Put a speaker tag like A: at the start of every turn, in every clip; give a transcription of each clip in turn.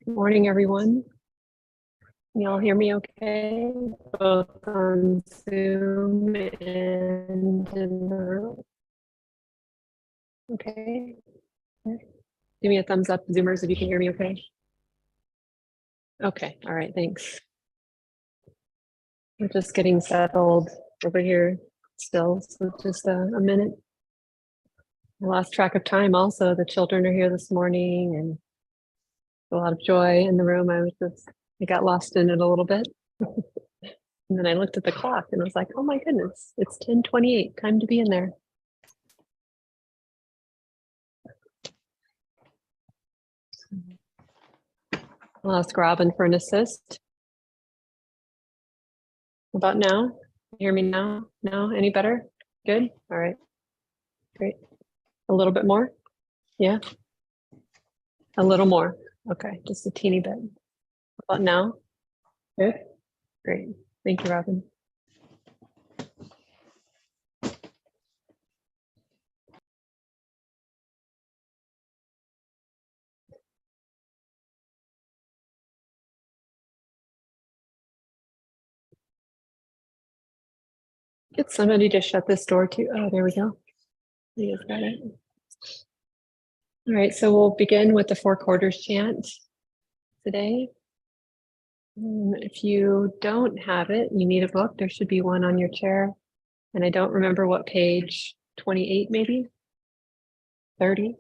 A: Good morning, everyone. Can you all hear me okay? Both on Zoom and in the room. Okay. Give me a thumbs up, Zoomers, if you can hear me okay. Okay, all right, thanks. We're just getting settled over here still, so just a minute. I lost track of time also. The children are here this morning and a lot of joy in the room. I got lost in it a little bit. And then I looked at the clock and I was like, oh my goodness, it's 10:28, time to be in there. I'll ask Robin for an assist. How about now? You hear me now? No, any better? Good, all right, great. A little bit more? Yeah, a little more. Okay, just a teeny bit. How about now? Good, great. Thank you, Robin. Get somebody to shut this door too. Oh, there we go. You guys got it. All right, so we'll begin with the 4 quarters chant today. If you don't have it, you need a book. There should be one on your chair. And I don't remember what page, 28 maybe? 30?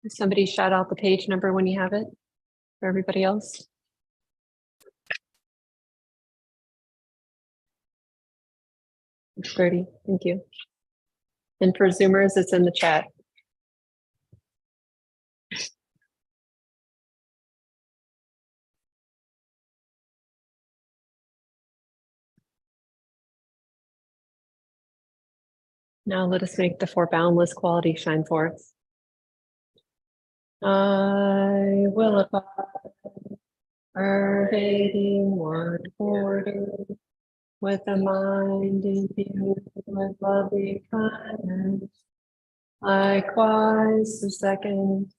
A: Somebody shout out the page number when you have it for everybody else. 30, thank you. And for Zoomers, it's in the chat. Now let us make the 4 boundless qualities shine forth. I will abide, pervading 1 quarter, with a mind imbued with loving kindness. Likewise the 2nd,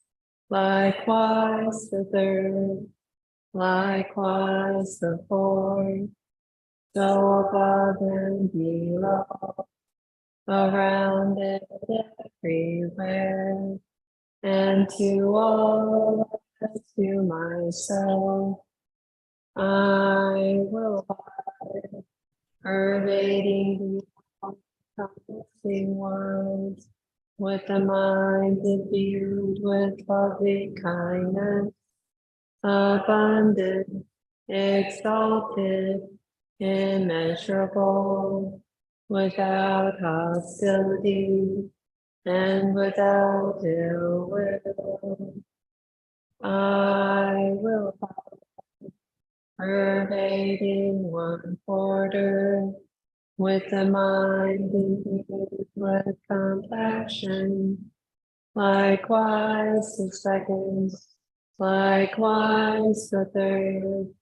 A: likewise the 3rd, likewise the 4th, so above and below, around and everywhere, and to all, to myself, I will abide, pervading the encompassing words, with a mind imbued with loving kindness, abundant, exalted, immeasurable, without hostility and without ill will. I will abide, pervading 1 quarter, with a mind imbued with compassion. Likewise the 2nd, likewise the 3rd,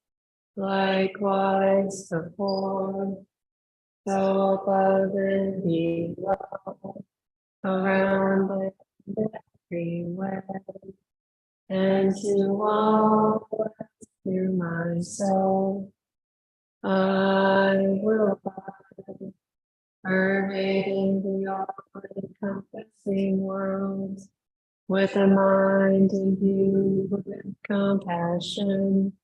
A: likewise the 4th, so above and below, around and everywhere, and to all, to myself, I will abide, pervading the all-encompassing world, with a mind imbued with compassion,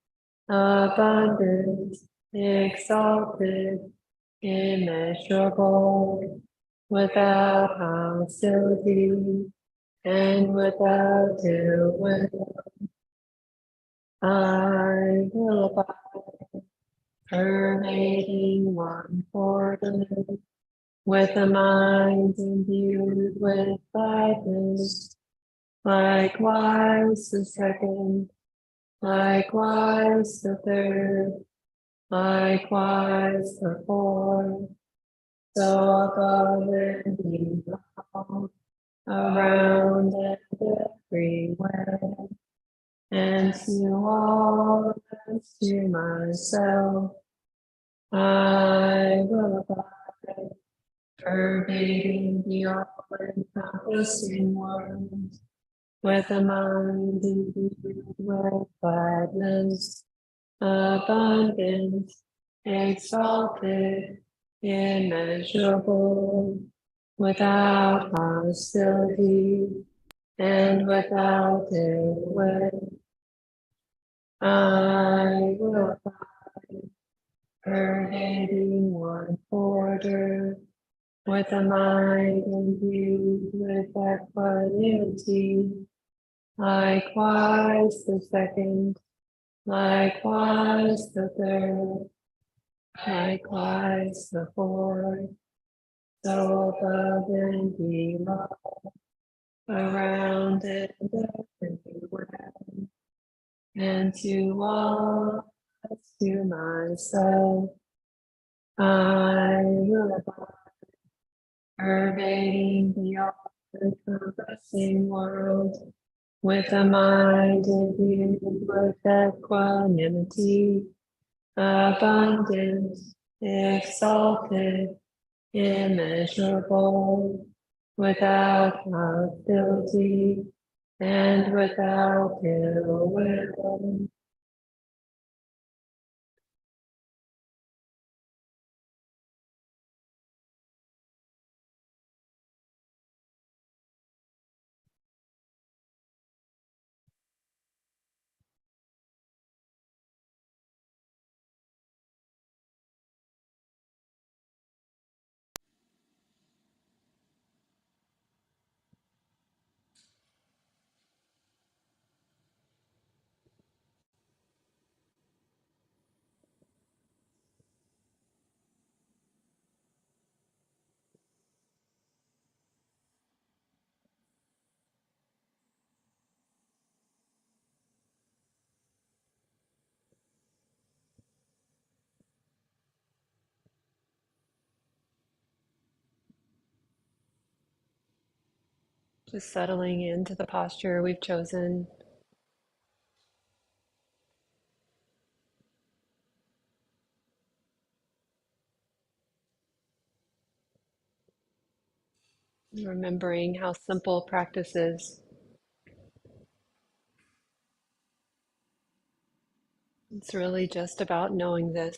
A: abundant, exalted, immeasurable, without hostility and without ill will. I will abide, pervading 1 quarter, with a mind imbued with gladness. Likewise the 2nd, likewise the 3rd, likewise the 4th, so above and below, around and everywhere, and to all, to myself, I will abide, pervading the all-encompassing world, with a mind imbued with gladness, abundant, exalted, immeasurable, without hostility and without ill will. I will abide, pervading one border, with a mind imbued with equanimity, likewise the second, likewise the third, likewise the fourth, so above and below, around and everywhere, and to all, to myself, I will abide, pervading the all-encompassing world, with a mind imbued with equanimity, abundant, exalted, immeasurable, without hostility and without ill will. Just settling into the posture we've chosen. Remembering how simple practice is. It's really just about knowing this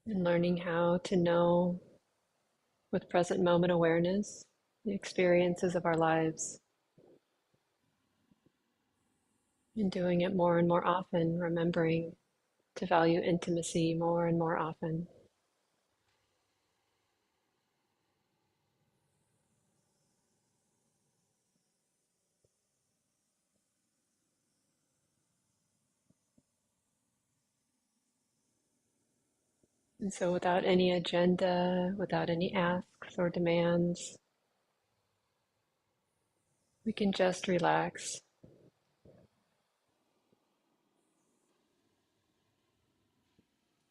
A: and learning how to know with present moment awareness the experiences of our lives, and doing it more and more often, remembering to value intimacy more and more often. And so, without any agenda, without any asks or demands, we can just relax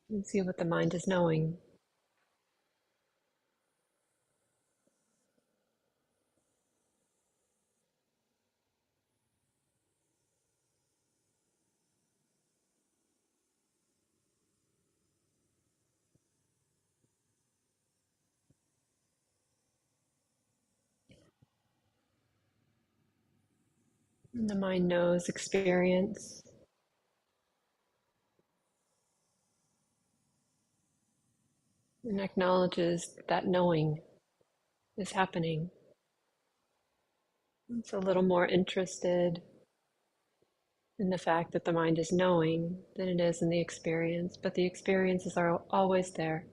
A: and see what the mind is knowing. And the mind knows experience and acknowledges that knowing is happening. It's a little more interested in the fact that the mind is knowing than it is in the experience, but the experiences are always there.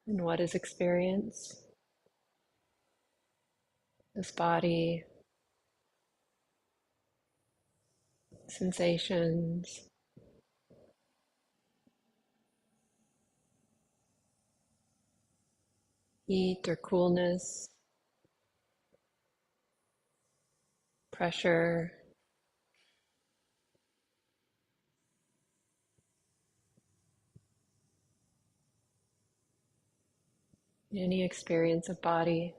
A: And what is experience? This body, sensations, heat or coolness, pressure, any experience of body.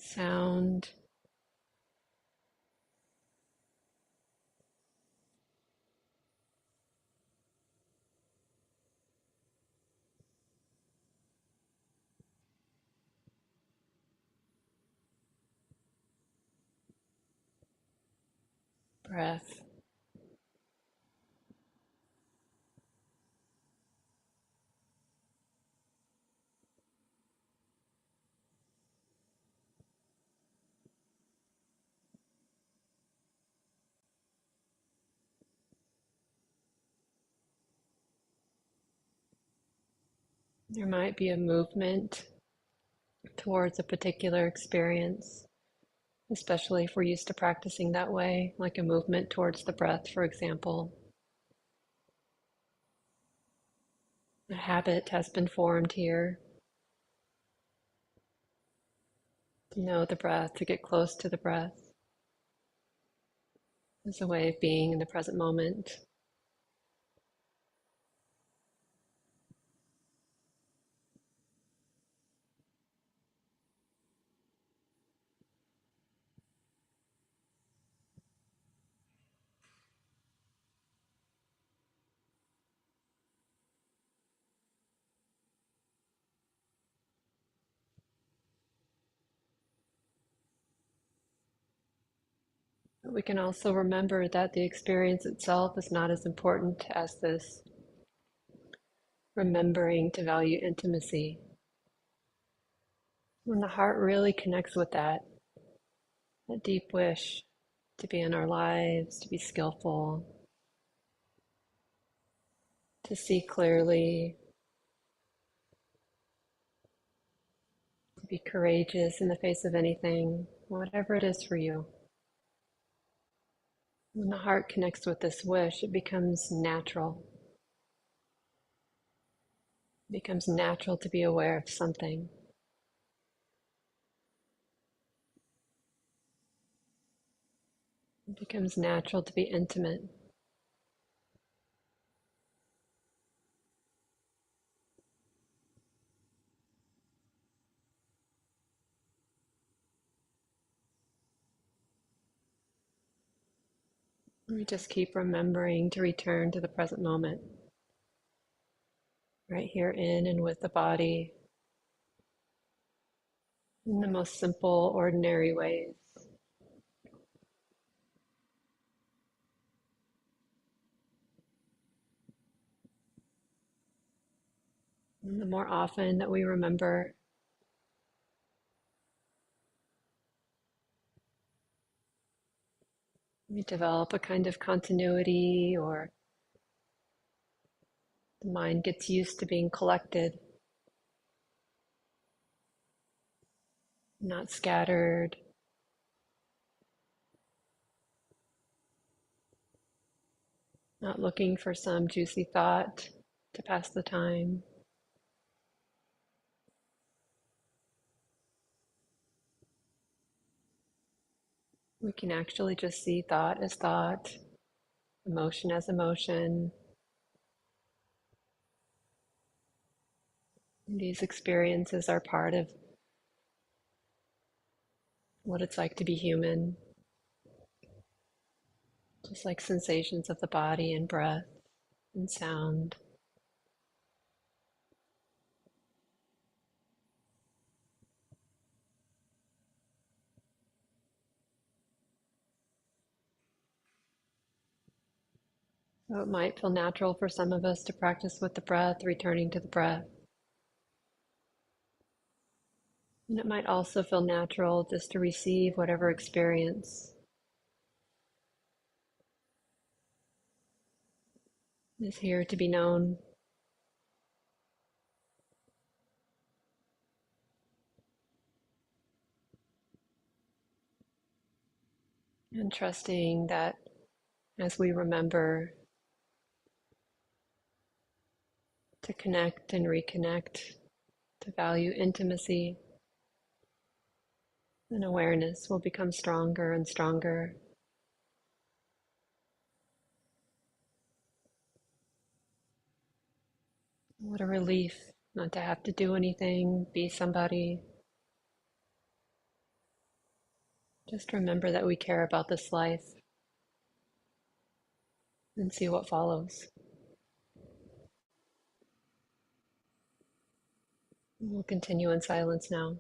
A: sound, breath. There might be a movement towards a particular experience, especially if we're used to practicing that way, like a movement towards the breath, for example. A habit has been formed here to know the breath, to get close to the breath as a way of being in the present moment. But we can also remember that the experience itself is not as important as this remembering to value intimacy. When the heart really connects with that deep wish to be in our lives, to be skillful, to see clearly, to be courageous in the face of anything, whatever it is for you. When the heart connects with this wish, it becomes natural. It becomes natural to be aware of something. It becomes natural to be intimate. We just keep remembering to return to the present moment, right here in and with the body, in the most simple, ordinary ways. And the more often that we remember, we develop a kind of continuity, or the mind gets used to being collected, not scattered, not looking for some juicy thought to pass the time. We can actually just see thought as thought, emotion as emotion. These experiences are part of what it's like to be human, just like sensations of the body and breath and sound. So it might feel natural for some of us to practice with the breath, returning to the breath. And it might also feel natural just to receive whatever experience is here to be known. And trusting that as we remember to connect and reconnect, to value intimacy, then awareness will become stronger and stronger. What a relief not to have to do anything, be somebody, Just remember that we care about the slice and see what follows. We'll continue in silence now.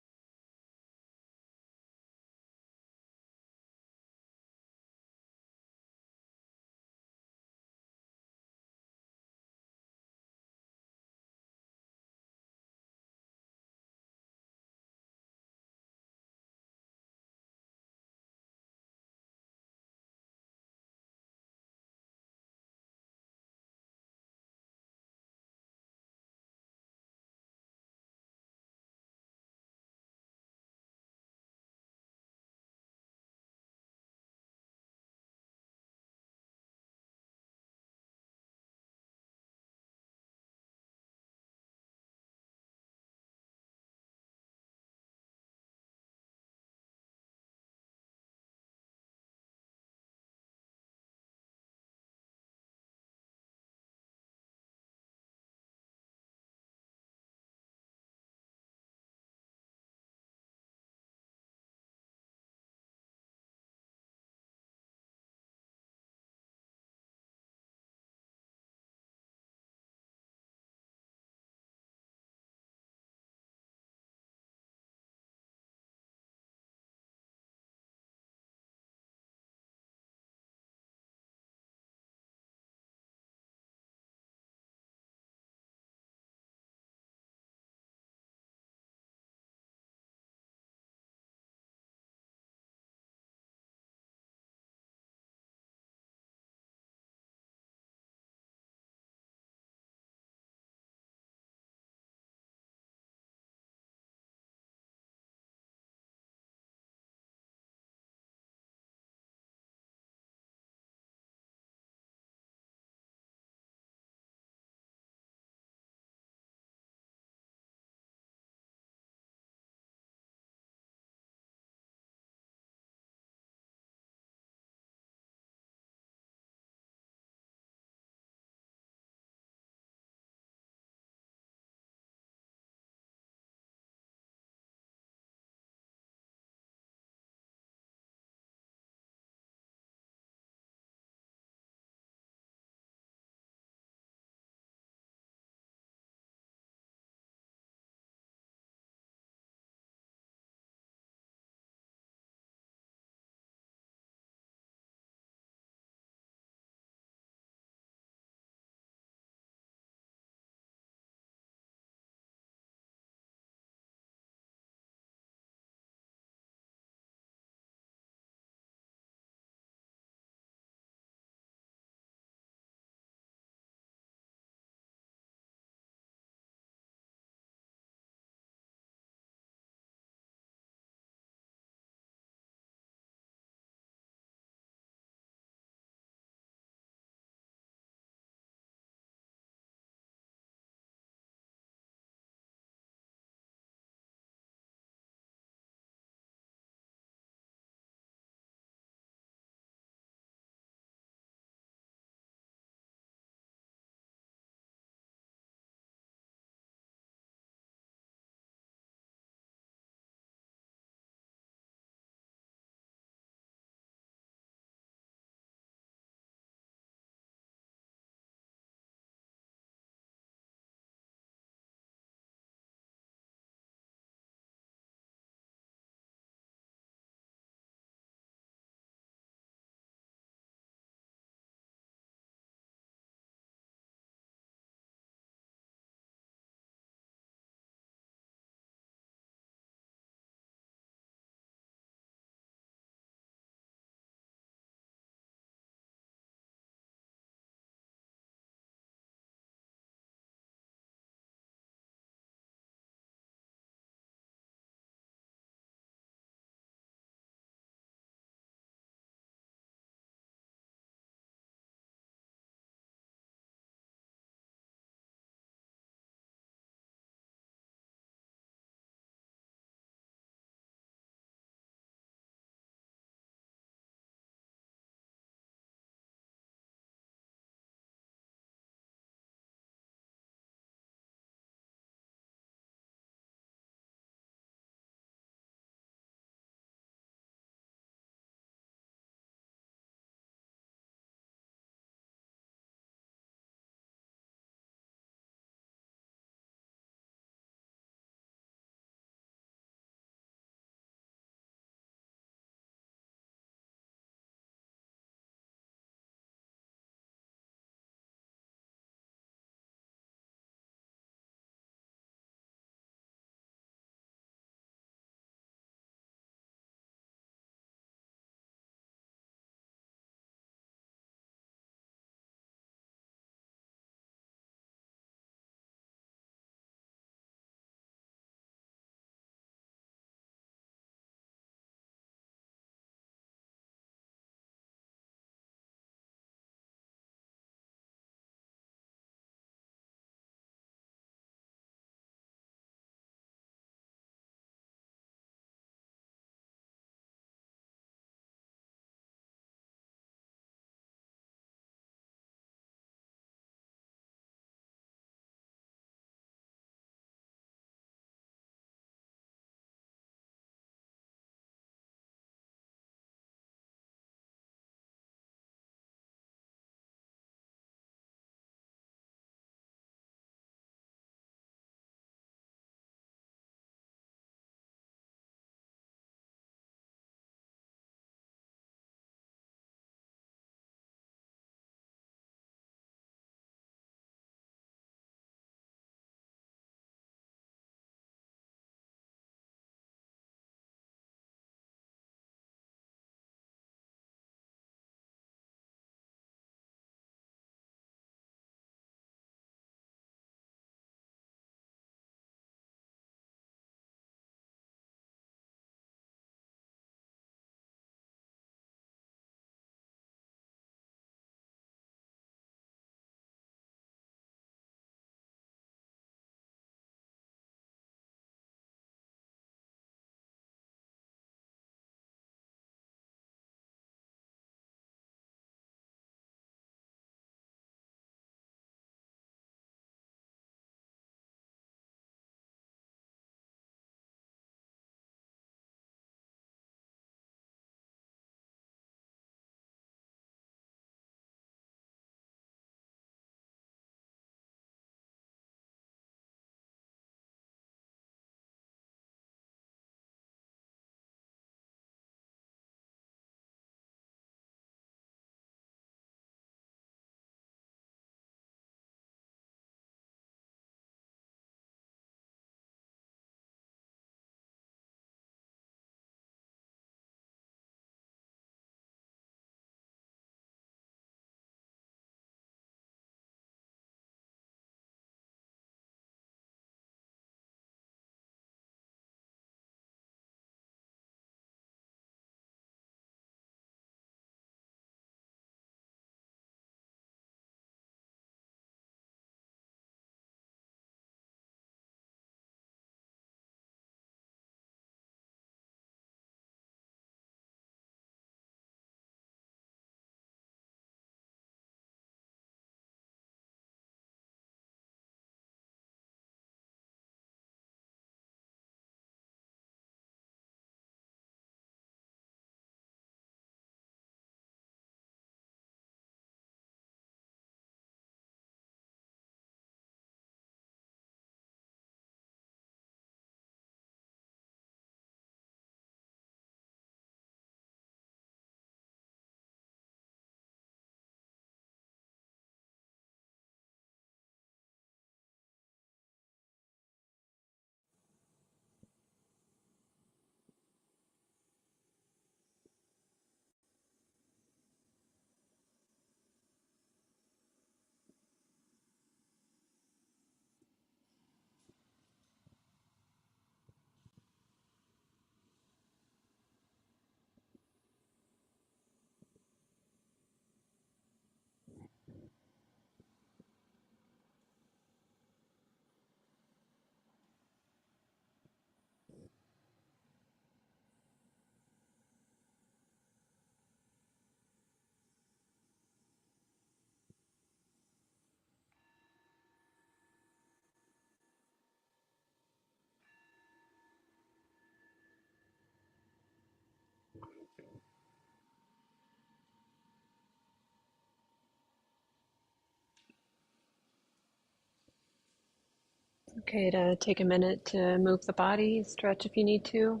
A: Okay, to take a minute to move the body, stretch if you need to.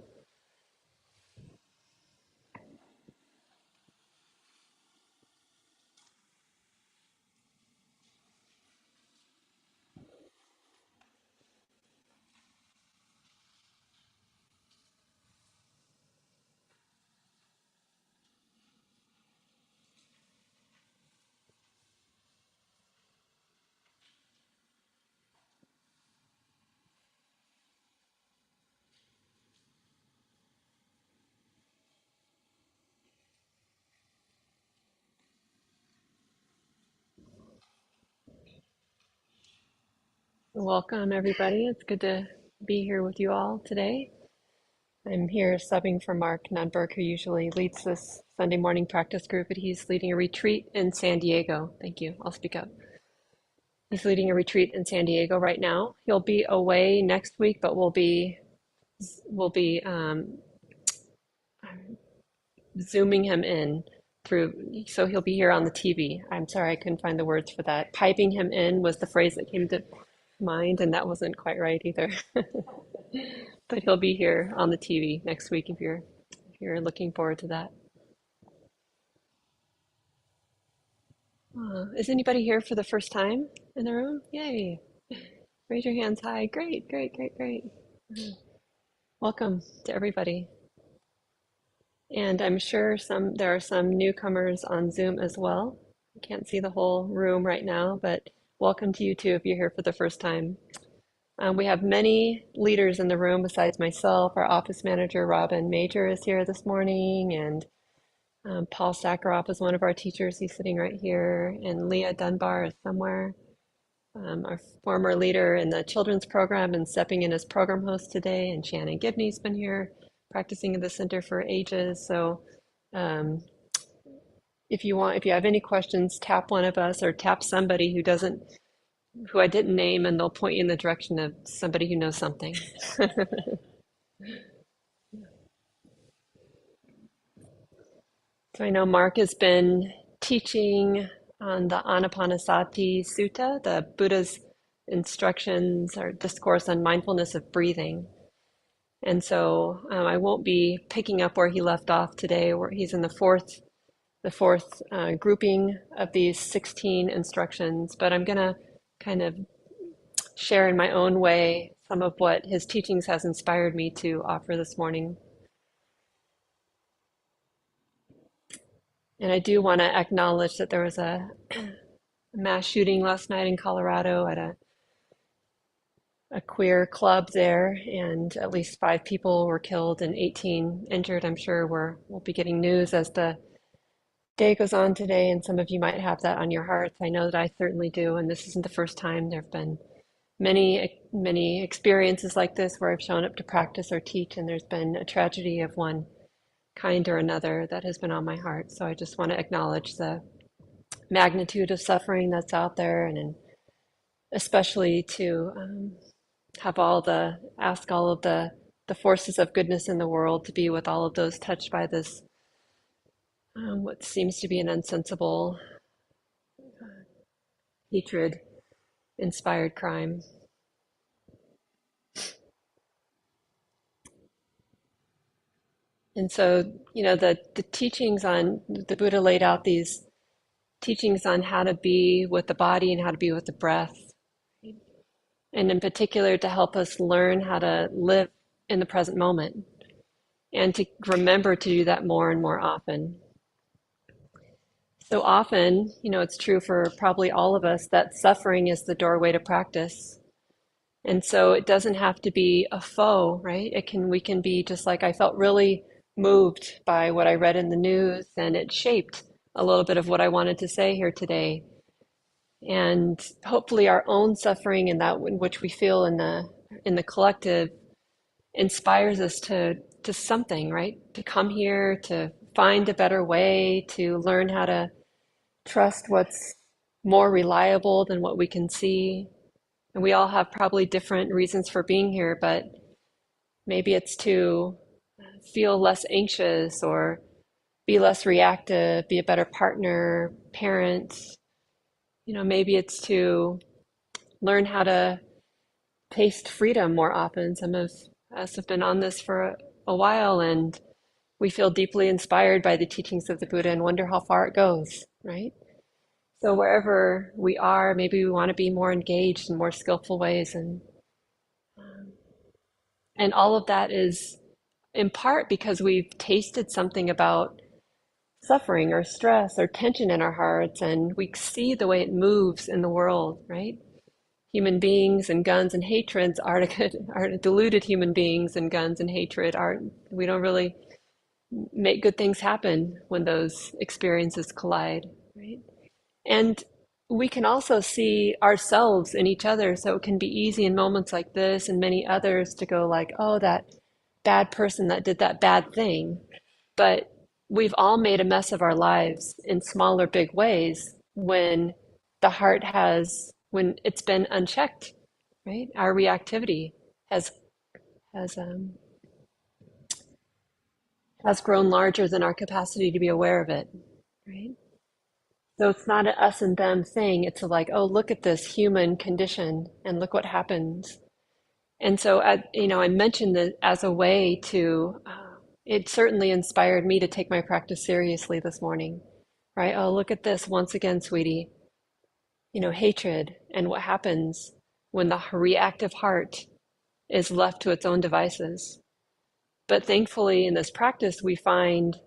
A: Welcome, everybody. It's good to be here with you all today. I'm here subbing for Mark Nunberg, who usually leads this Sunday morning practice group, but he's leading a retreat in San Diego. Thank you. I'll speak up. He's leading a retreat in San Diego right now. He'll be away next week, but we'll be zooming him in through, so he'll be here on the TV. I'm sorry, I couldn't find the words for that. Piping him in was the phrase that came to mind, and that wasn't quite right either. But he'll be here on the TV next week if you're looking forward to that. Is anybody here for the first time in the room? Yay! Raise your hands high. Great, great, great, great. Welcome to everybody. And I'm sure there are some newcomers on Zoom as well. I can't see the whole room right now, but welcome to you too if you're here for the first time. We have many leaders in the room besides myself. Our office manager, Robin Major, is here this morning, and Paul Sakharov is one of our teachers. He's sitting right here, and Leah Dunbar is somewhere. Our former leader in the children's program and stepping in as program host today, and Shannon Gibney's been here practicing at the Center for Ages. So um, if you have any questions, tap one of us or tap somebody who I didn't name, and they'll point you in the direction of somebody who knows something. So I know Mark has been teaching on the Anapanasati Sutta, the Buddha's instructions or discourse on mindfulness of breathing. And so I won't be picking up where he left off today, where he's in the fourth grouping of these 16 instructions, but I'm going to kind of share in my own way some of what his teachings has inspired me to offer this morning. And I do want to acknowledge that there was a mass shooting last night in Colorado at a queer club there, and at least 5 people were killed and 18 injured. I'm sure we'll be getting news as the day goes on today, and some of you might have that on your hearts. I know that I certainly do, and this isn't the first time. There have been many experiences like this where I've shown up to practice or teach, and there's been a tragedy of one kind or another that has been on my heart. So I just want to acknowledge the magnitude of suffering that's out there, and especially to ask all of the forces of goodness in the world to be with all of those touched by this what seems to be an unsensible hatred inspired crime. And so, the teachings on the Buddha laid out these teachings on how to be with the body and how to be with the breath, and in particular to help us learn how to live in the present moment and to remember to do that more and more often. So often, it's true for probably all of us that suffering is the doorway to practice. And so it doesn't have to be a foe, right? We can be just like, I felt really moved by what I read in the news, and it shaped a little bit of what I wanted to say here today. And hopefully our own suffering and that which we feel in the collective inspires us to something, right? To come here, to find a better way, to learn how to trust what's more reliable than what we can see. And we all have probably different reasons for being here, but maybe it's to feel less anxious or be less reactive, be a better partner, parent. Maybe it's to learn how to taste freedom more often. Some of us have been on this for a while, and we feel deeply inspired by the teachings of the Buddha and wonder how far it goes, right? So wherever we are, maybe we want to be more engaged in more skillful ways, and all of that is in part because we've tasted something about suffering or stress or tension in our hearts, and we see the way it moves in the world, right? Human beings and guns and hatreds are deluded human beings, and guns and hatred are, we don't really make good things happen when those experiences collide, right? And we can also see ourselves in each other. So it can be easy in moments like this and many others to go like, oh, that bad person that did that bad thing. But we've all made a mess of our lives in small or big ways when the heart has, when it's been unchecked, right? Our reactivity has has um, has grown larger than our capacity to be aware of it, right? So it's not a us and them thing. It's a like, oh, look at this human condition and look what happens. And so, I mentioned that as a way to, it certainly inspired me to take my practice seriously this morning, right? Oh, look at this once again, sweetie. Hatred and what happens when the reactive heart is left to its own devices. But thankfully, in this practice, we find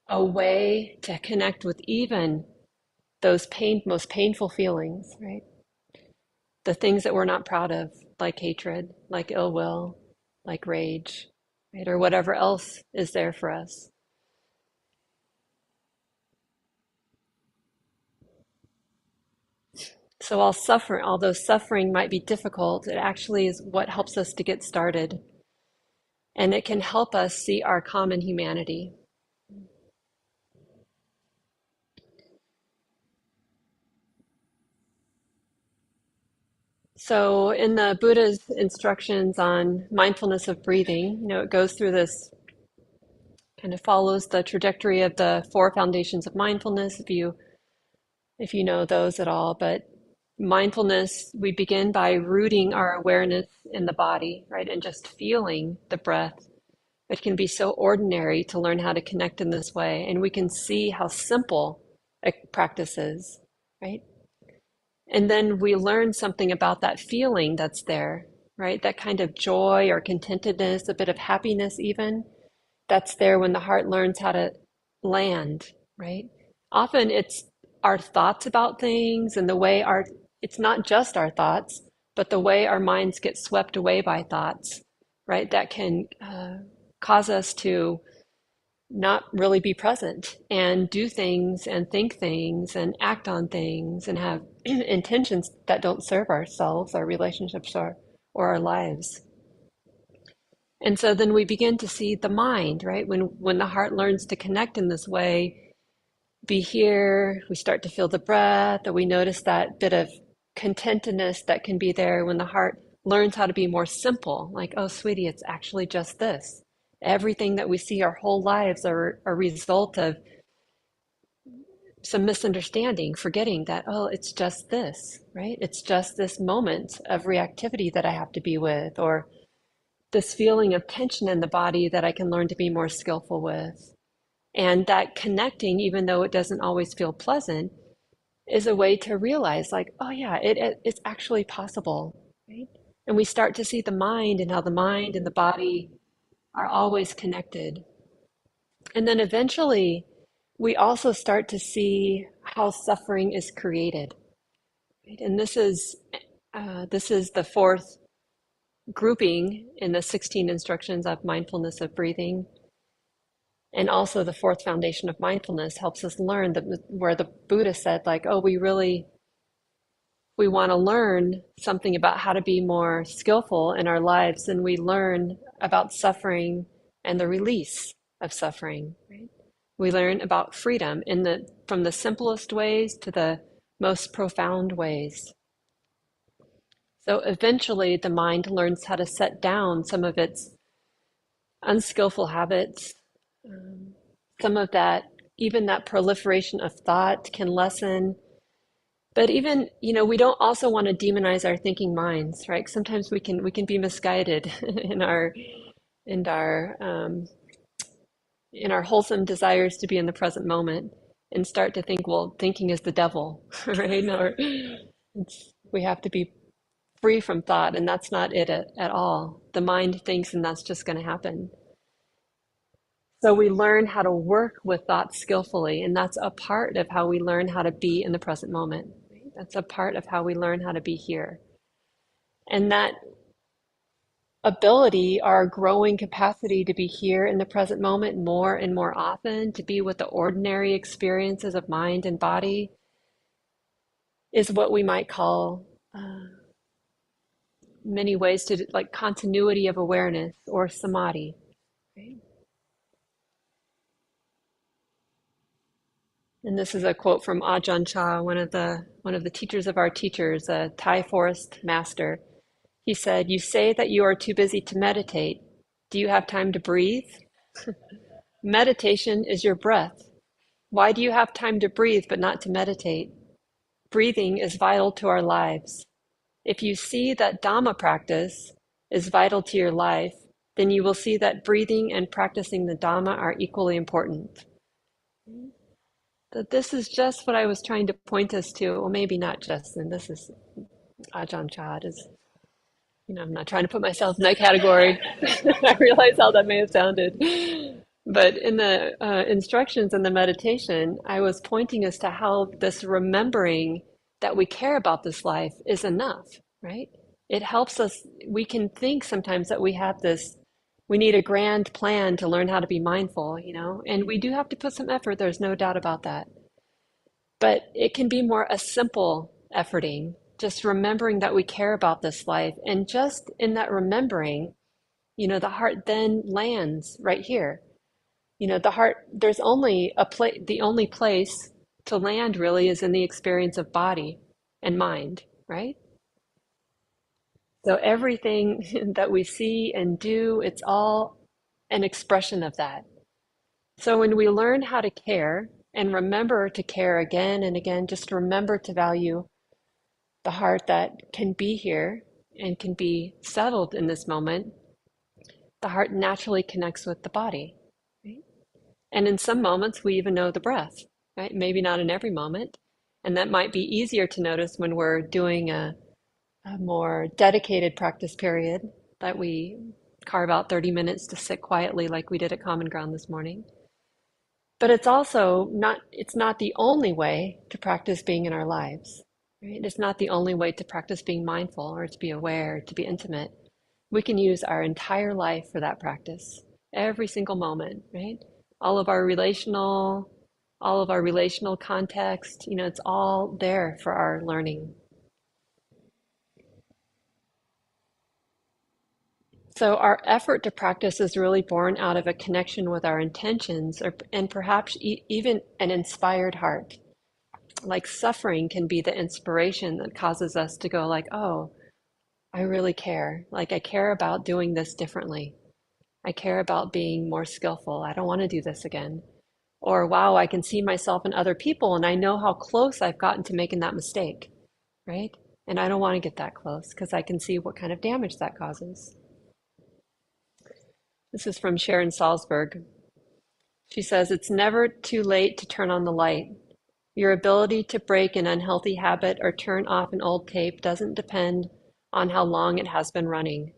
A: a way to connect with even those most painful feelings, right? The things that we're not proud of, like hatred, like ill will, like rage, right? Or whatever else is there for us. So although suffering might be difficult, it actually is what helps us to get started. And it can help us see our common humanity. So in the Buddha's instructions on mindfulness of breathing, it goes through this, kind of follows the trajectory of the four foundations of mindfulness, if you know those at all. But mindfulness, we begin by rooting our awareness in the body, right? And just feeling the breath. It can be so ordinary to learn how to connect in this way. And we can see how simple a practice is, right? And then we learn something about that feeling that's there, right? That kind of joy or contentedness, a bit of happiness, even that's there when the heart learns how to land, right? Often it's our thoughts about things and the way it's not just our thoughts, but the way our minds get swept away by thoughts, right? That can cause us to not really be present and do things and think things and act on things and have intentions that don't serve ourselves, our relationships, or our lives. And so then we begin to see the mind, right? When the heart learns to connect in this way, be here, we start to feel the breath, or we notice that bit of contentedness that can be there when the heart learns how to be more simple, like, oh, sweetie, it's actually just this. Everything that we see our whole lives are a result of some misunderstanding, forgetting that, oh, it's just this, right? It's just this moment of reactivity that I have to be with, or this feeling of tension in the body that I can learn to be more skillful with. And that connecting, even though it doesn't always feel pleasant, is a way to realize, like, oh, yeah, it's actually possible, right? And we start to see the mind and how the mind and the body are always connected. And then eventually, we also start to see how suffering is created. Right? And this is the fourth grouping in the 16 instructions of mindfulness of breathing. And also the fourth foundation of mindfulness helps us learn that where the Buddha said, like, oh, we want to learn something about how to be more skillful in our lives, and we learn about suffering and the release of suffering, right? We learn about freedom from the simplest ways to the most profound ways. So eventually the mind learns how to set down some of its unskillful habits, some of that, even that proliferation of thought can lessen. But even, we don't also want to demonize our thinking minds, right? Sometimes we can be misguided in our in our wholesome desires to be in the present moment and start to think, well, thinking is the devil, right? Or we have to be free from thought, and that's not it at all. The mind thinks, and that's just going to happen. So we learn how to work with thoughts skillfully, and that's a part of how we learn how to be in the present moment. That's a part of how we learn how to be here. And that ability, our growing capacity to be here in the present moment more and more often, to be with the ordinary experiences of mind and body, is what we might call many ways to like continuity of awareness or samadhi. Right? And this is a quote from Ajahn Chah, one of the teachers of our teachers, a Thai forest master. He said, "You say that you are too busy to meditate. Do you have time to breathe? Meditation is your breath. Why do you have time to breathe but not to meditate? Breathing is vital to our lives. If you see that Dhamma practice is vital to your life, then you will see that breathing and practicing the Dhamma are equally important." That this is just what I was trying to point us to. Well, maybe not just, and this is Ajahn Chah is, I'm not trying to put myself in that category. I realize how that may have sounded. But in the instructions in the meditation, I was pointing us to how this remembering that we care about this life is enough, right? It helps us. We can think sometimes that we need a grand plan to learn how to be mindful, and we do have to put some effort. There's no doubt about that. But it can be more a simple efforting, just remembering that we care about this life. And just in that remembering, the heart then lands right here. The heart, there's only the only place to land really is in the experience of body and mind, right? So everything that we see and do, it's all an expression of that. So when we learn how to care and remember to care again and again, just remember to value the heart that can be here and can be settled in this moment, the heart naturally connects with the body. Right? And in some moments, we even know the breath, right? Maybe not in every moment. And that might be easier to notice when we're doing a more dedicated practice period, that we carve out 30 minutes to sit quietly like we did at Common Ground this morning. But it's not the only way to practice being in our lives. Right? It's not the only way to practice being mindful or to be aware, to be intimate. We can use our entire life for that practice, every single moment, right? All of our relational context, it's all there for our learning. So our effort to practice is really born out of a connection with our intentions, and perhaps even an inspired heart. Like suffering can be the inspiration that causes us to go like, oh, I really care. Like I care about doing this differently. I care about being more skillful. I don't want to do this again. Or wow, I can see myself in other people and I know how close I've gotten to making that mistake, right? And I don't want to get that close because I can see what kind of damage that causes. This is from Sharon Salzberg. She says, "It's never too late to turn on the light. Your ability to break an unhealthy habit or turn off an old tape doesn't depend on how long it has been running.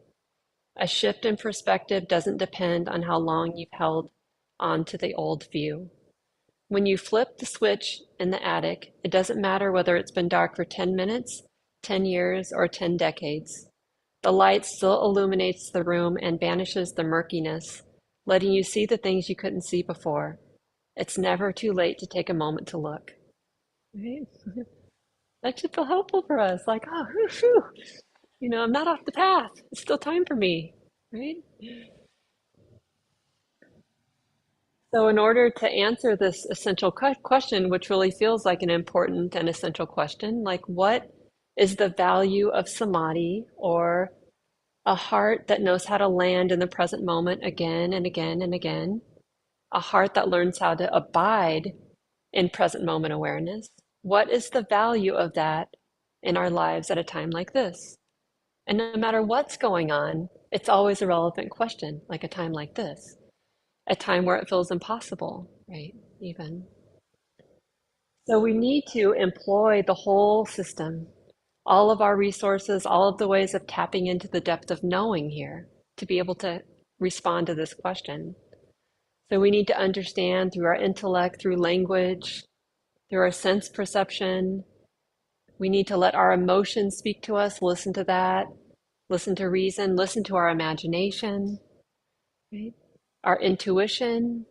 A: A shift in perspective doesn't depend on how long you've held on to the old view. When you flip the switch in the attic, it doesn't matter whether it's been dark for 10 minutes, 10 years, or 10 decades. The light still illuminates the room and banishes the murkiness, letting you see the things you couldn't see before. It's never too late to take a moment to look." Right? That should feel helpful for us. Like, oh, whew, I'm not off the path. It's still time for me, right? So in order to answer this essential question, which really feels like an important and essential question, like what is the value of samadhi, or a heart that knows how to land in the present moment again and again and again? a heart that learns how to abide in present moment awareness, what is the value of that in our lives at a time like this? And no matter what's going on, it's always a relevant question, like a time like this, a time where it feels impossible, right? Even. So we need to employ the whole system, all of our resources, all of the ways of tapping into the depth of knowing here to be able to respond to this question. So we need to understand through our intellect, through language, through our sense perception. We need to let our emotions speak to us, listen to that, listen to reason, listen to our imagination, right? Our intuition.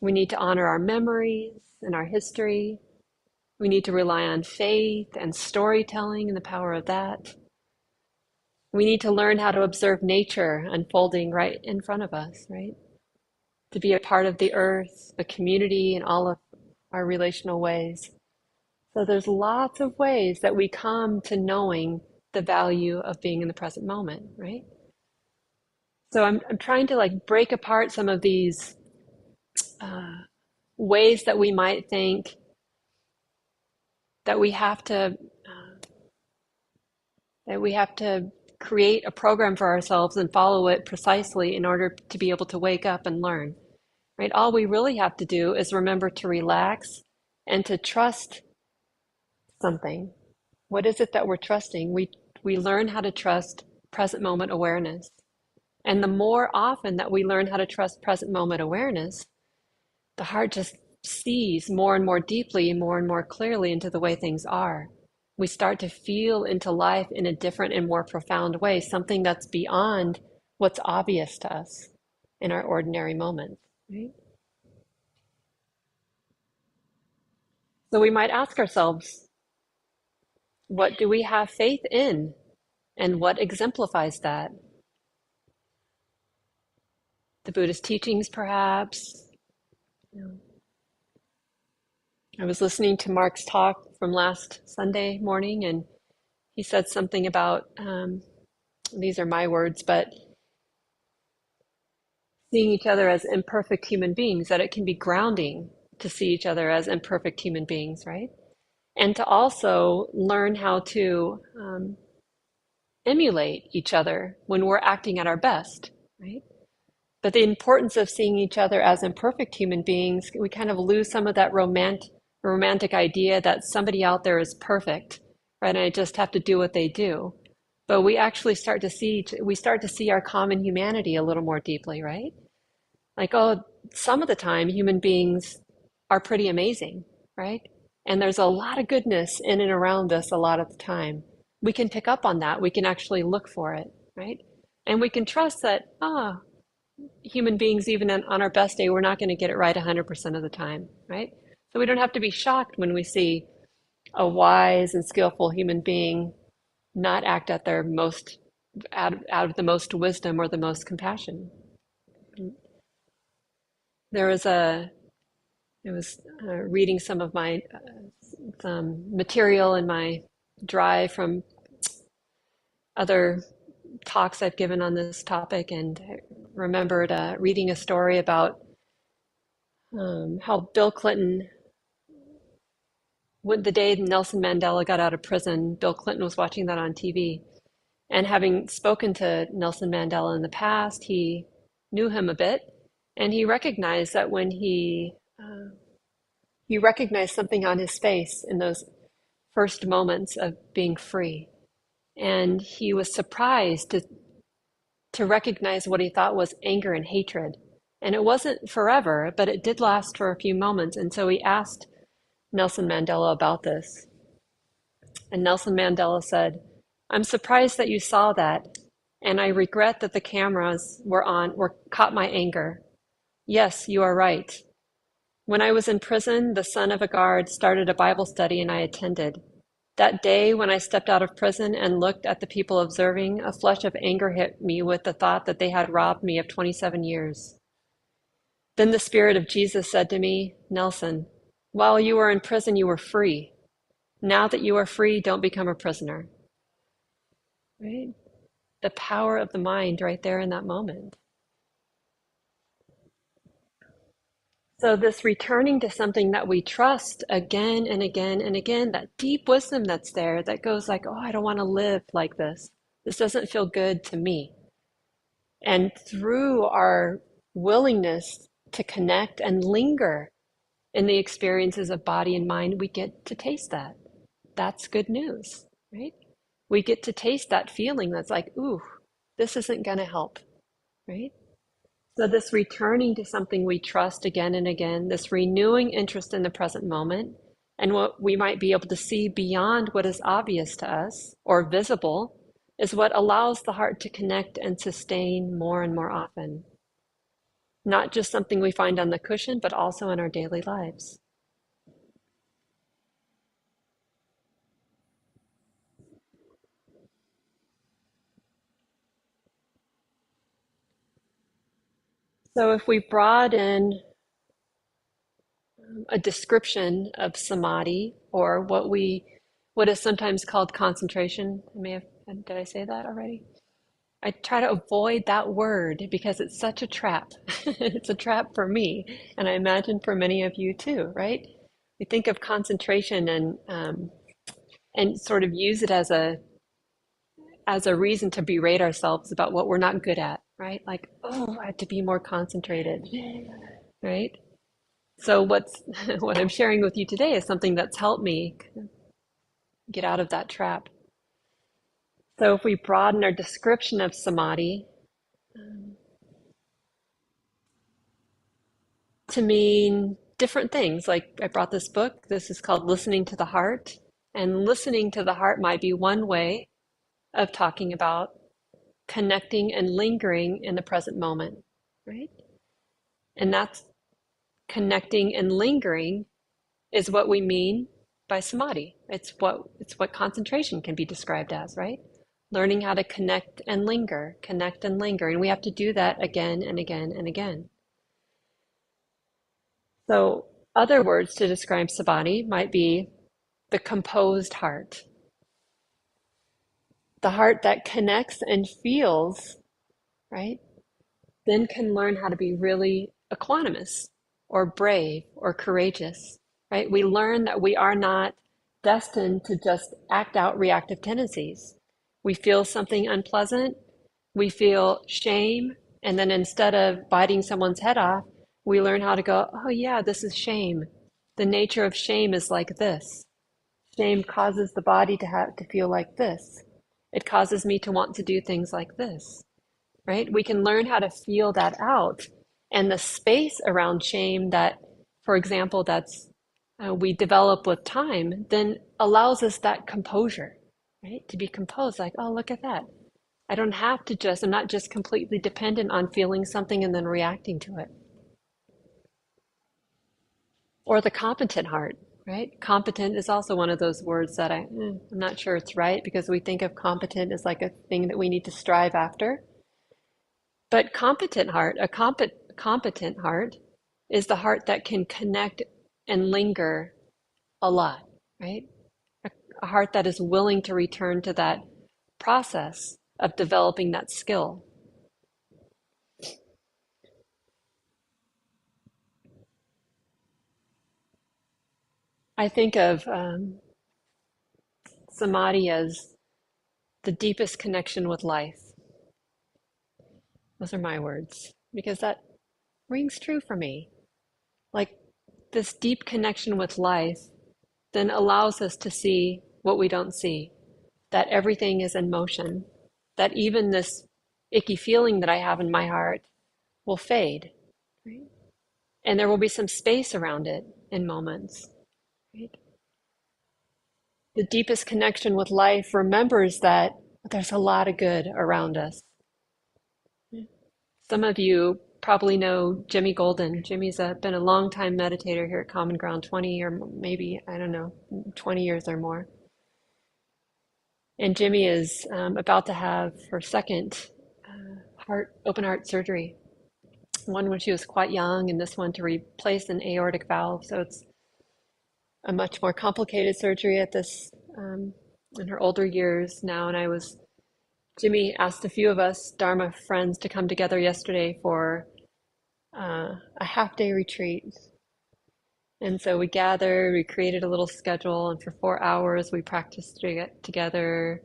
A: We need to honor our memories and our history. We need to rely on faith and storytelling and the power of that. We need to learn how to observe nature unfolding right in front of us, right? To be a part of the earth, the community, and all of our relational ways. So there's lots of ways that we come to knowing the value of being in the present moment, right? So I'm trying to like break apart some of these uh, ways that we might think that we have to that we have to create a program for ourselves and follow it precisely in order to be able to wake up and learn, right? All we really have to do is remember to relax and to trust something. What is it that we're trusting? We learn how to trust present moment awareness. And the more often that we learn how to trust present moment awareness, the heart just sees more and more deeply, more and more clearly into the way things are. We start to feel into life in a different and more profound way, something that's beyond what's obvious to us in our ordinary moments, right? So we might ask ourselves, what do we have faith in? And what exemplifies that? The Buddhist teachings, perhaps. You know, I was listening to Mark's talk from last Sunday morning, and he said something about these are my words, but seeing each other as imperfect human beings, that it can be grounding to see each other as imperfect human beings, right? And to also learn how to emulate each other when we're acting at our best, right? But the importance of seeing each other as imperfect human beings, we kind of lose some of that romantic idea that somebody out there is perfect, right? And I just have to do what they do. But we actually start to see our common humanity a little more deeply, right? Like, oh, some of the time human beings are pretty amazing, right? And there's a lot of goodness in and around us a lot of the time. We can pick up on that. We can actually look for it, right? And we can trust that, human beings, even on our best day, we're not going to get it right 100% of the time, right? So we don't have to be shocked when we see a wise and skillful human being not act at their most, out of the most wisdom or the most compassion. There was I was reading some of my some material in my drive from other talks I've given on this topic, and I remembered reading a story about how Bill Clinton, when the day Nelson Mandela got out of prison, Bill Clinton was watching that on TV. And having spoken to Nelson Mandela in the past, he knew him a bit, and he recognized that when he recognized something on his face in those first moments of being free. And he was surprised to recognize what he thought was anger and hatred. And it wasn't forever, but it did last for a few moments. And so he asked Nelson Mandela about this. And Nelson Mandela said, "I'm surprised that you saw that, and I regret that the cameras were caught my anger. Yes, you are right. When I was in prison, the son of a guard started a Bible study and I attended. That day when I stepped out of prison and looked at the people observing, a flush of anger hit me with the thought that they had robbed me of 27 years. Then the Spirit of Jesus said to me, 'Nelson, while you were in prison, you were free. Now that you are free, don't become a prisoner.'" Right? The power of the mind right there in that moment. So this returning to something that we trust again and again and again, that deep wisdom that's there that goes like, oh, I don't want to live like this. This doesn't feel good to me. And through our willingness to connect and linger in the experiences of body and mind, we get to taste that. That's good news, right? We get to taste that feeling that's like, ooh, this isn't going to help, right? So, this returning to something we trust again and again, this renewing interest in the present moment, and what we might be able to see beyond what is obvious to us or visible, is what allows the heart to connect and sustain more and more often. Not just something we find on the cushion, but also in our daily lives. So, if we broaden a description of samadhi, or what is sometimes called concentration. Did I say that already? I try to avoid that word because it's such a trap. It's a trap for me, and I imagine for many of you too, right? We think of concentration and sort of use it as a reason to berate ourselves about what we're not good at, right? Like, oh, I have to be more concentrated, right? So what I'm sharing with you today is something that's helped me get out of that trap. So if we broaden our description of samadhi to mean different things, like I brought this book, this is called Listening to the Heart. And listening to the heart might be one way of talking about connecting and lingering in the present moment, right? And that's connecting and lingering is what we mean by samadhi. It's what concentration can be described as, right? Learning how to connect and linger, and we have to do that again and again and again. So, other words to describe samadhi might be the composed heart, the heart that connects and feels, right? Then can learn how to be really equanimous or brave or courageous, right? We learn that we are not destined to just act out reactive tendencies. We feel something unpleasant, we feel shame, and then instead of biting someone's head off, we learn how to go, oh, yeah, this is shame. The nature of shame is like this. Shame causes the body to have to feel like this. It causes me to want to do things like this, right? We can learn how to feel that out. And the space around shame that, for example, that's we develop with time, then allows us that composure, right? To be composed, like, oh, look at that. I'm not just completely dependent on feeling something and then reacting to it. Or the competent heart, right? Competent is also one of those words that I'm not sure it's right because we think of competent as like a thing that we need to strive after. But competent heart is the heart that can connect and linger a lot, right? A heart that is willing to return to that process of developing that skill. I think of samadhi as the deepest connection with life. Those are my words because that rings true for me. Like this deep connection with life then allows us to see what we don't see, that everything is in motion, that even this icky feeling that I have in my heart will fade, right? And there will be some space around it in moments, right? The deepest connection with life remembers that there's a lot of good around us. Some of you probably know Jimmy Golden. Jimmy's been a long time meditator here at Common Ground, 20 or maybe, I don't know, 20 years or more. And Jimmy is about to have her second open heart surgery. One when she was quite young, and this one to replace an aortic valve. So it's a much more complicated surgery at this in her older years now. And Jimmy asked a few of us Dharma friends to come together yesterday for a half-day retreat. And so we gathered, we created a little schedule, and for 4 hours we practiced together,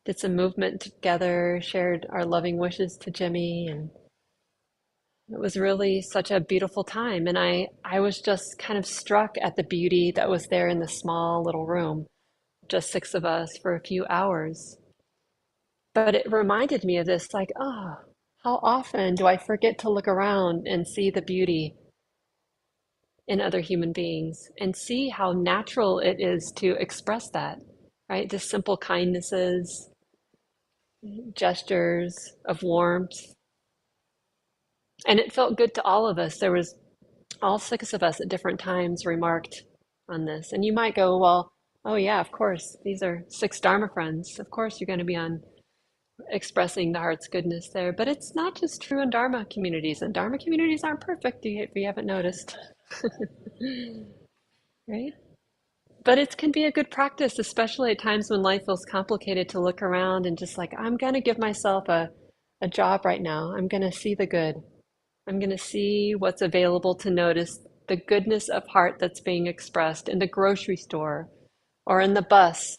A: did some movement together, shared our loving wishes to Jimmy, and it was really such a beautiful time. And I was just kind of struck at the beauty that was there in the small little room, just six of us for a few hours. But it reminded me of this, like, oh, how often do I forget to look around and see the beauty in other human beings and see how natural it is to express that, right? The simple kindnesses, gestures of warmth. And it felt good to all of us. There was all six of us at different times remarked on this. And you might go, well, oh yeah, of course, these are six Dharma friends. Of course, you're going to be on expressing the heart's goodness there. But it's not just true in Dharma communities. And Dharma communities aren't perfect, if you haven't noticed, right? But it can be a good practice, especially at times when life feels complicated, to look around and just like, I'm going to give myself a job right now. I'm going to see the good. I'm going to see what's available to notice the goodness of heart that's being expressed in the grocery store or in the bus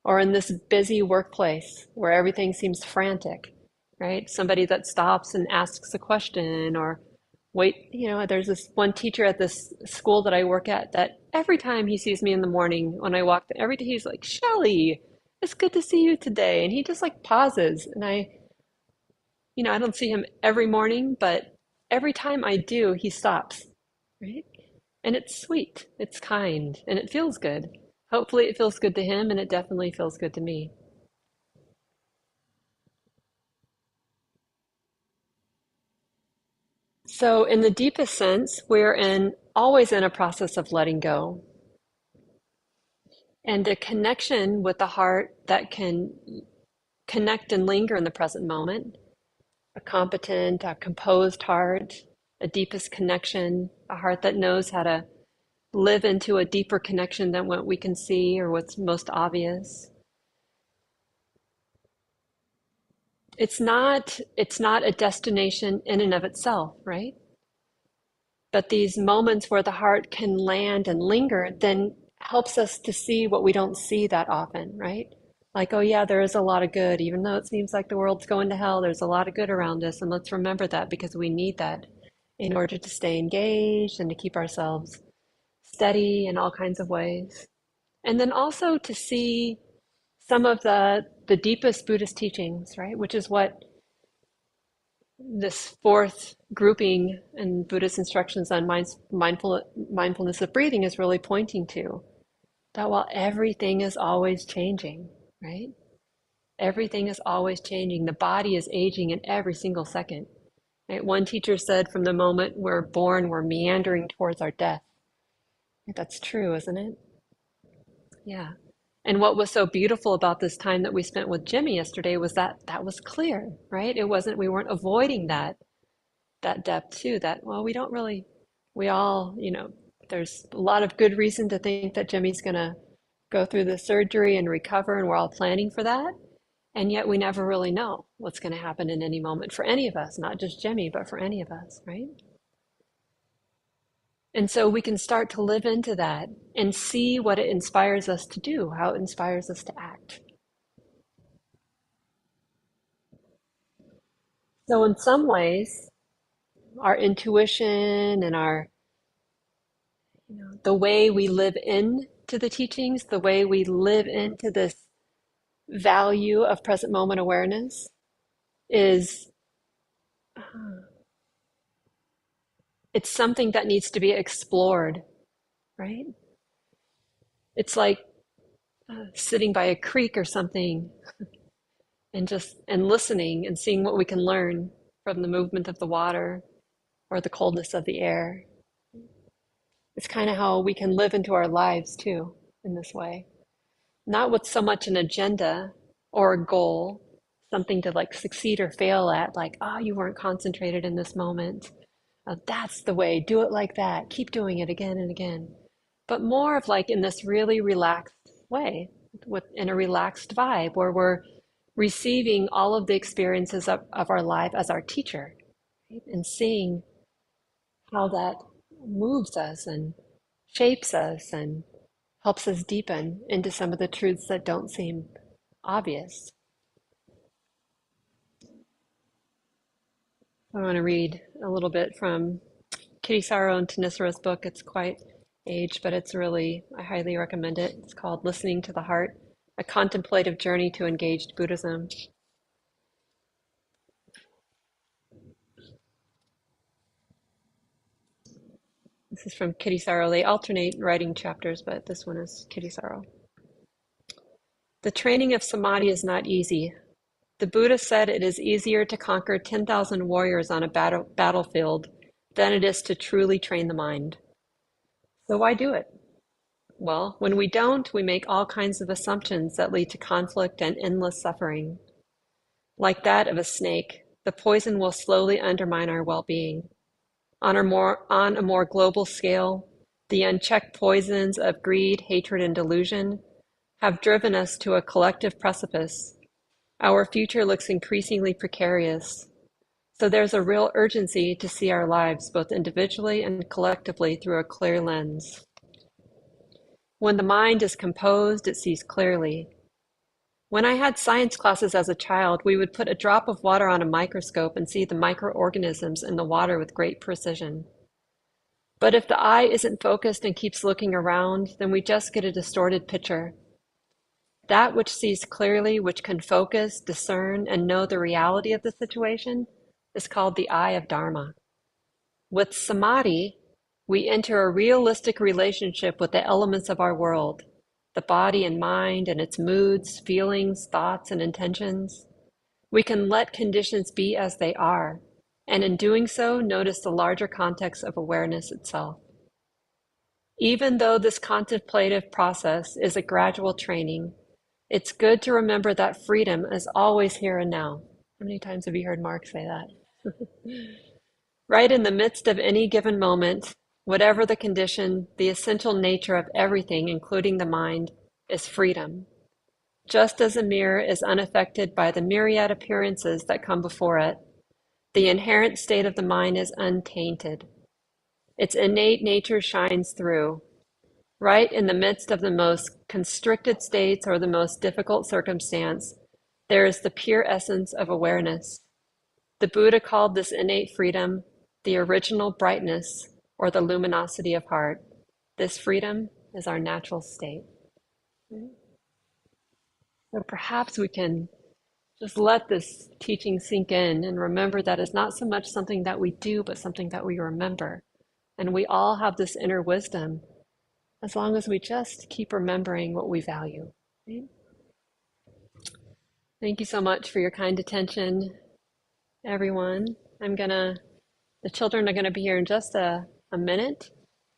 A: or in this busy workplace where everything seems frantic, right? Somebody that stops and asks a question or wait, there's this one teacher at this school that I work at that every time he sees me in the morning when I walk, every day he's like, Shelly, it's good to see you today. And he just like pauses. And I don't see him every morning, but every time I do, he stops, right? And it's sweet, it's kind, and it feels good. Hopefully, it feels good to him, and it definitely feels good to me. So, in the deepest sense, we're always in a process of letting go and a connection with the heart that can connect and linger in the present moment. A competent, a composed heart, a deepest connection, a heart that knows how to live into a deeper connection than what we can see or what's most obvious. It's not a destination in and of itself, right? But these moments where the heart can land and linger then helps us to see what we don't see that often, right? Like, oh yeah, there is a lot of good. Even though it seems like the world's going to hell, there's a lot of good around us. And let's remember that because we need that in order to stay engaged and to keep ourselves steady in all kinds of ways. And then also to see some of the deepest Buddhist teachings, right? Which is what this fourth grouping in Buddhist instructions on mindfulness of breathing is really pointing to. That while everything is always changing, right? Everything is always changing. The body is aging in every single second. Right? One teacher said, from the moment we're born, we're meandering towards our death. That's true, isn't it? Yeah. And what was so beautiful about this time that we spent with Jimmy yesterday was that that was clear, right? We weren't avoiding that depth too, that, well, we don't really, we all, there's a lot of good reason to think that Jimmy's going to go through the surgery and recover, and we're all planning for that. And yet we never really know what's going to happen in any moment for any of us, not just Jimmy, but for any of us, right? And so we can start to live into that and see what it inspires us to do, how it inspires us to act. So, in some ways, our intuition and the way we live into the teachings, the way we live into this value of present moment awareness is it's something that needs to be explored, right? It's like sitting by a creek or something and listening and seeing what we can learn from the movement of the water or the coldness of the air. It's kind of how we can live into our lives too in this way. Not with so much an agenda or a goal, something to like succeed or fail at, like, oh, you weren't concentrated in this moment. That's the way, do it like that. Keep doing it again and again. But more of like in this really relaxed way, in a relaxed vibe where we're receiving all of the experiences of our life as our teacher, right? And seeing how that moves us and shapes us and helps us deepen into some of the truths that don't seem obvious. I want to read a little bit from Kitty Saro and Tanisara's book. It's quite aged, but it's really, I highly recommend it. It's called Listening to the Heart, A Contemplative Journey to Engaged Buddhism. This is from Kitty Saro. They alternate writing chapters, but this one is Kitty Saro. The training of samadhi is not easy. The Buddha said it is easier to conquer 10,000 warriors on a battlefield than it is to truly train the mind. So why do it? Well, when we don't, we make all kinds of assumptions that lead to conflict and endless suffering. Like that of a snake, the poison will slowly undermine our well-being. On a more global scale, the unchecked poisons of greed, hatred, and delusion have driven us to a collective precipice. Our future looks increasingly precarious. So there's a real urgency to see our lives, both individually and collectively, through a clear lens. When the mind is composed, it sees clearly. When I had science classes as a child, we would put a drop of water on a microscope and see the microorganisms in the water with great precision. But if the eye isn't focused and keeps looking around, then we just get a distorted picture. That which sees clearly, which can focus, discern, and know the reality of the situation, is called the eye of Dharma. With samadhi, we enter a realistic relationship with the elements of our world, the body and mind and its moods, feelings, thoughts, and intentions. We can let conditions be as they are, and in doing so, notice the larger context of awareness itself. Even though this contemplative process is a gradual training, it's good to remember that freedom is always here and now. How many times have you heard Mark say that? Right in the midst of any given moment, whatever the condition, the essential nature of everything, including the mind, is freedom. Just as a mirror is unaffected by the myriad appearances that come before it, the inherent state of the mind is untainted. Its innate nature shines through. Right in the midst of the most constricted states or the most difficult circumstance, there is the pure essence of awareness. The Buddha called this innate freedom the original brightness or the luminosity of heart. This freedom is our natural state. So perhaps we can just let this teaching sink in and remember that it's not so much something that we do, but something that we remember. And we all have this inner wisdom as long as we just keep remembering what we value. Right? Thank you so much for your kind attention, everyone. The children are gonna be here in just a minute.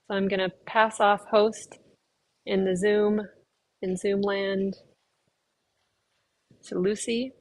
A: So I'm gonna pass off host in Zoom land to Lucy.